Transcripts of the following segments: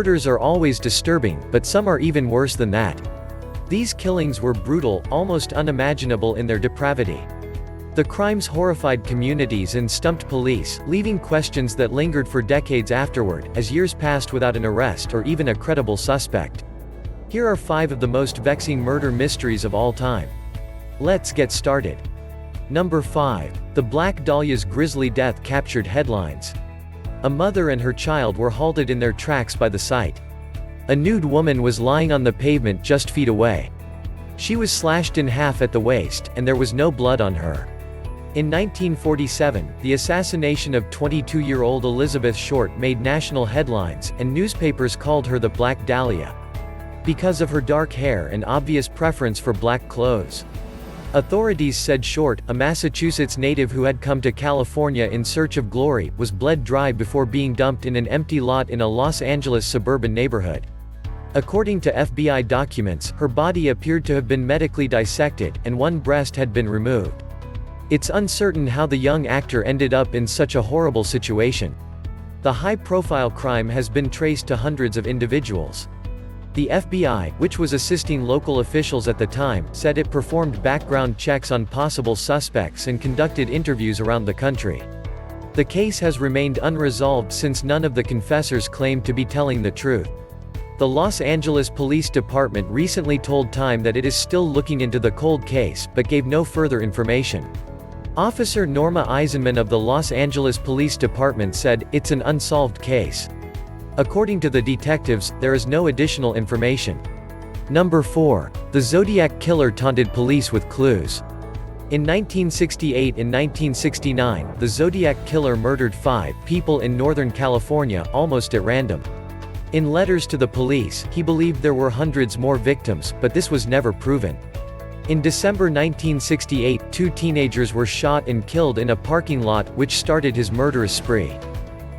Murders are always disturbing, but some are even worse than that. These killings were brutal, almost unimaginable in their depravity. The crimes horrified communities and stumped police, leaving questions that lingered for decades afterward, as years passed without an arrest or even a credible suspect. Here are 5 of the most vexing murder mysteries of all time. Let's get started. Number 5. The Black Dahlia's grisly death captured headlines. A mother and her child were halted in their tracks by the sight. A nude woman was lying on the pavement just feet away. She was slashed in half at the waist, and there was no blood on her. In 1947, the assassination of 22-year-old Elizabeth Short made national headlines, and newspapers called her the Black Dahlia, because of her dark hair and obvious preference for black clothes. Authorities said Short, a Massachusetts native who had come to California in search of glory, was bled dry before being dumped in an empty lot in a Los Angeles suburban neighborhood. According to FBI documents, her body appeared to have been medically dissected, and one breast had been removed. It's uncertain how the young actor ended up in such a horrible situation. The high-profile crime has been traced to hundreds of individuals. The FBI, which was assisting local officials at the time, said it performed background checks on possible suspects and conducted interviews around the country. The case has remained unresolved since none of the confessors claimed to be telling the truth. The Los Angeles Police Department recently told Time that it is still looking into the cold case, but gave no further information. Officer Norma Eisenman of the Los Angeles Police Department said, "It's an unsolved case." According to the detectives, there is no additional information. Number 4. The Zodiac Killer taunted police with clues. In 1968 and 1969, the Zodiac Killer murdered 5 people in Northern California, almost at random. In letters to the police, he believed there were hundreds more victims, but this was never proven. In December 1968, 2 teenagers were shot and killed in a parking lot, which started his murderous spree.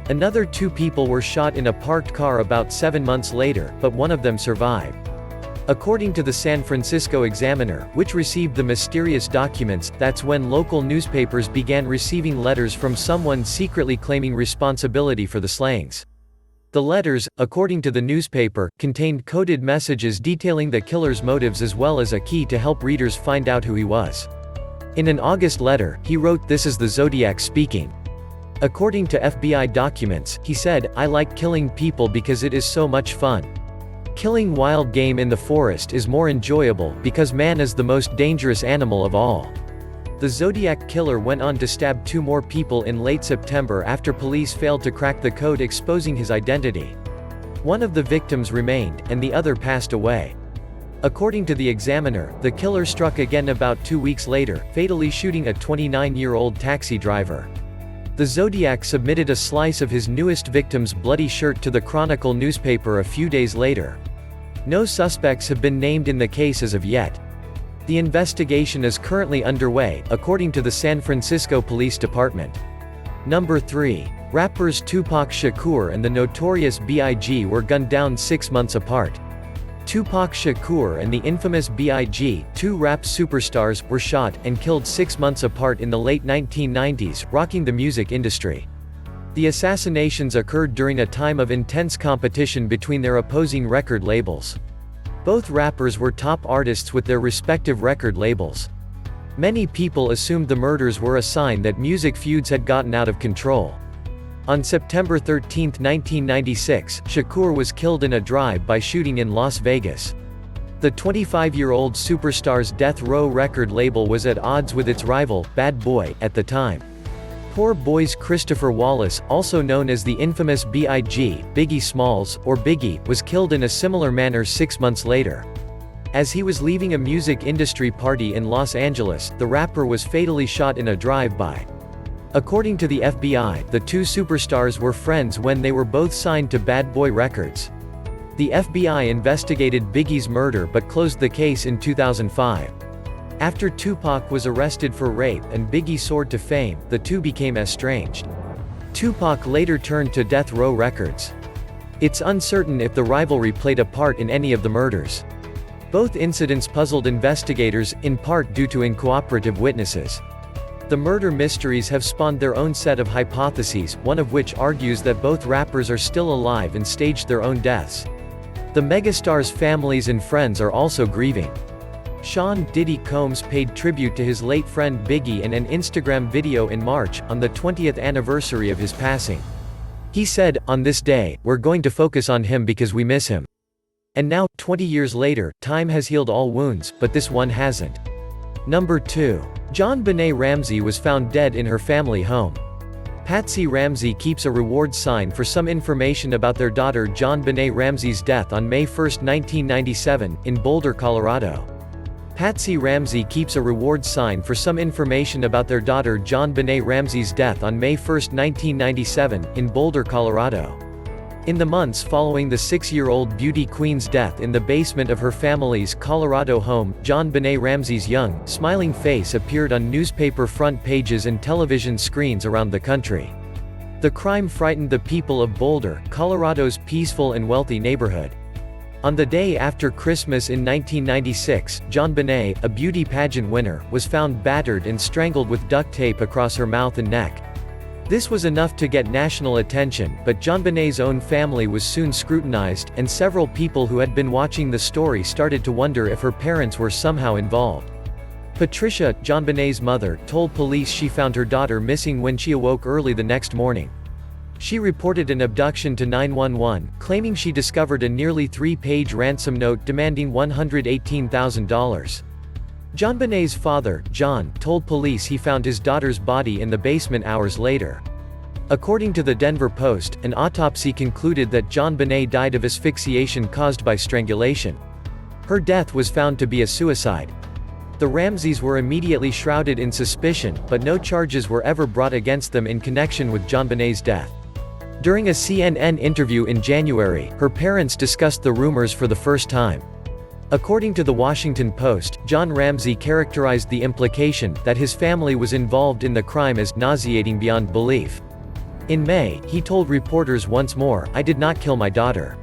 Another 2 people were shot in a parked car about 7 months later, but one of them survived. According to the San Francisco Examiner, which received the mysterious documents, that's when local newspapers began receiving letters from someone secretly claiming responsibility for the slayings. The letters, according to the newspaper, contained coded messages detailing the killer's motives as well as a key to help readers find out who he was. In an August letter, he wrote, "This is the Zodiac speaking." According to FBI documents, he said, "I like killing people because it is so much fun. Killing wild game in the forest is more enjoyable, because man is the most dangerous animal of all." The Zodiac Killer went on to stab 2 more people in late September after police failed to crack the code exposing his identity. One of the victims remained, and the other passed away. According to the Examiner, the killer struck again about 2 weeks later, fatally shooting a 29-year-old taxi driver. The Zodiac submitted a slice of his newest victim's bloody shirt to the Chronicle newspaper a few days later. No suspects have been named in the case as of yet. The investigation is currently underway, according to the San Francisco Police Department. Number 3. Rappers Tupac Shakur and the Notorious B.I.G. were gunned down 6 months apart. Tupac Shakur and the infamous B.I.G., 2 rap superstars, were shot and killed 6 months apart in the late 1990s, rocking the music industry. The assassinations occurred during a time of intense competition between their opposing record labels. Both rappers were top artists with their respective record labels. Many people assumed the murders were a sign that music feuds had gotten out of control. On September 13, 1996, Shakur was killed in a drive-by shooting in Las Vegas. The 25-year-old superstar's Death Row record label was at odds with its rival, Bad Boy, at the time. Poor Boy's Christopher Wallace, also known as the infamous B.I.G., Biggie Smalls, or Biggie, was killed in a similar manner 6 months later. As he was leaving a music industry party in Los Angeles, the rapper was fatally shot in a drive-by. According to the FBI, the 2 superstars were friends when they were both signed to Bad Boy Records. The FBI investigated Biggie's murder but closed the case in 2005. After Tupac was arrested for rape and Biggie soared to fame, the 2 became estranged. Tupac later turned to Death Row Records. It's uncertain if the rivalry played a part in any of the murders. Both incidents puzzled investigators, in part due to uncooperative witnesses. The murder mysteries have spawned their own set of hypotheses, one of which argues that both rappers are still alive and staged their own deaths. The megastars' families and friends are also grieving. Sean Diddy Combs paid tribute to his late friend Biggie in an Instagram video in March, on the 20th anniversary of his passing. He said, "On this day, we're going to focus on him because we miss him. And now, 20 years later, time has healed all wounds, but this one hasn't." Number 2. JonBenet Ramsey was found dead in her family home. Patsy Ramsey keeps a reward sign for some information about their daughter JonBenet Ramsey's death on May 1, 1997, in Boulder, Colorado. Patsy Ramsey keeps a reward sign for some information about their daughter JonBenet Ramsey's death on May 1, 1997, in Boulder, Colorado. In the months following the 6-year-old beauty queen's death in the basement of her family's Colorado home, JonBenet Ramsey's young, smiling face appeared on newspaper front pages and television screens around the country. The crime frightened the people of Boulder, Colorado's peaceful and wealthy neighborhood. On the day after Christmas in 1996, JonBenet, a beauty pageant winner, was found battered and strangled with duct tape across her mouth and neck. This was enough to get national attention, but JonBenet's own family was soon scrutinized, and several people who had been watching the story started to wonder if her parents were somehow involved. Patricia, JonBenet's mother, told police she found her daughter missing when she awoke early the next morning. She reported an abduction to 911, claiming she discovered a nearly 3-page ransom note demanding $118,000. JonBenet's father, John, told police he found his daughter's body in the basement hours later. According to the Denver Post, an autopsy concluded that JonBenet died of asphyxiation caused by strangulation. Her death was found to be a suicide. The Ramseys were immediately shrouded in suspicion, but no charges were ever brought against them in connection with JonBenet's death. During a CNN interview in January, her parents discussed the rumors for the first time. According to the Washington Post, John Ramsey characterized the implication that his family was involved in the crime as nauseating beyond belief. In May, he told reporters once more, "I did not kill my daughter."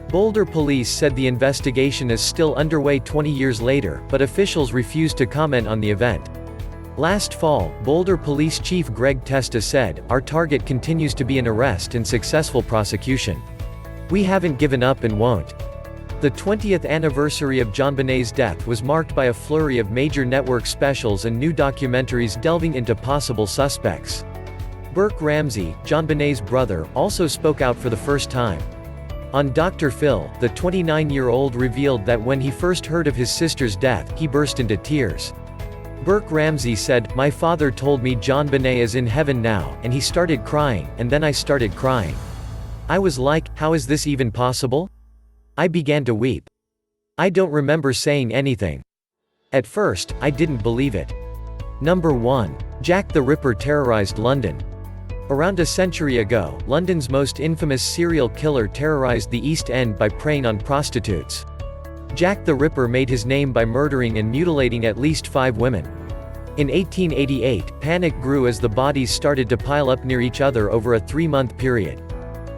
Boulder police said the investigation is still underway 20 years later, but officials refused to comment on the event. Last fall, Boulder Police Chief Greg Testa said, "Our target continues to be an arrest and successful prosecution. We haven't given up and won't." The 20th anniversary of JonBenet's death was marked by a flurry of major network specials and new documentaries delving into possible suspects. Burke Ramsey, JonBenet's brother, also spoke out for the first time. On Dr. Phil, the 29-year-old revealed that when he first heard of his sister's death, he burst into tears. Burke Ramsey said, "My father told me JonBenet is in heaven now, and he started crying, and then I started crying. I was like, how is this even possible? I began to weep. I don't remember saying anything. At first, I didn't believe it." Number 1. Jack the Ripper terrorized London. Around a century ago, London's most infamous serial killer terrorized the East End by preying on prostitutes. Jack the Ripper made his name by murdering and mutilating at least 5 women. In 1888, panic grew as the bodies started to pile up near each other over a 3-month period.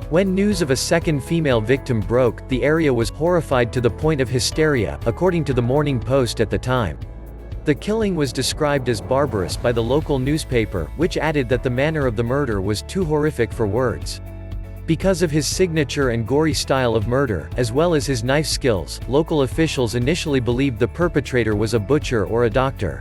When news of a second female victim broke, the area was horrified to the point of hysteria, according to the Morning Post at the time. The killing was described as barbarous by the local newspaper, which added that the manner of the murder was too horrific for words. Because of his signature and gory style of murder, as well as his knife skills, local officials initially believed the perpetrator was a butcher or a doctor.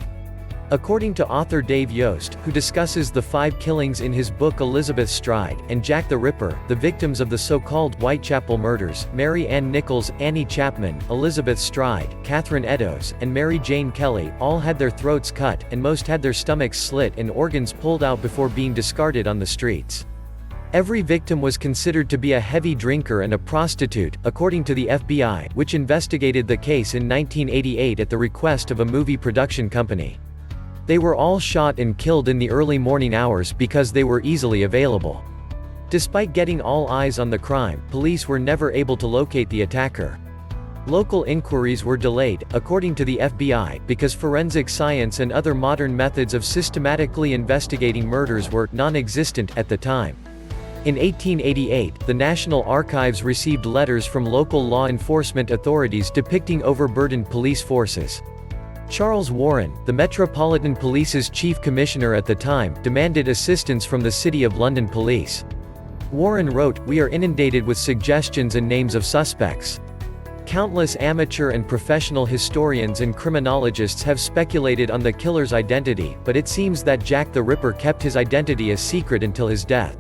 According to author Dave Yost, who discusses the 5 killings in his book Elizabeth Stride, and Jack the Ripper, the victims of the so-called Whitechapel murders, Mary Ann Nichols, Annie Chapman, Elizabeth Stride, Catherine Eddowes, and Mary Jane Kelly, all had their throats cut, and most had their stomachs slit and organs pulled out before being discarded on the streets. Every victim was considered to be a heavy drinker and a prostitute, according to the FBI, which investigated the case in 1988 at the request of a movie production company. They were all shot and killed in the early morning hours because they were easily available. Despite getting all eyes on the crime, police were never able to locate the attacker. Local inquiries were delayed, according to the FBI, because forensic science and other modern methods of systematically investigating murders were non-existent at the time. In 1888, the National Archives received letters from local law enforcement authorities depicting overburdened police forces. Charles Warren, the Metropolitan Police's chief commissioner at the time, demanded assistance from the City of London Police. Warren wrote, "We are inundated with suggestions and names of suspects. Countless amateur and professional historians and criminologists have speculated on the killer's identity, but it seems that Jack the Ripper kept his identity a secret until his death.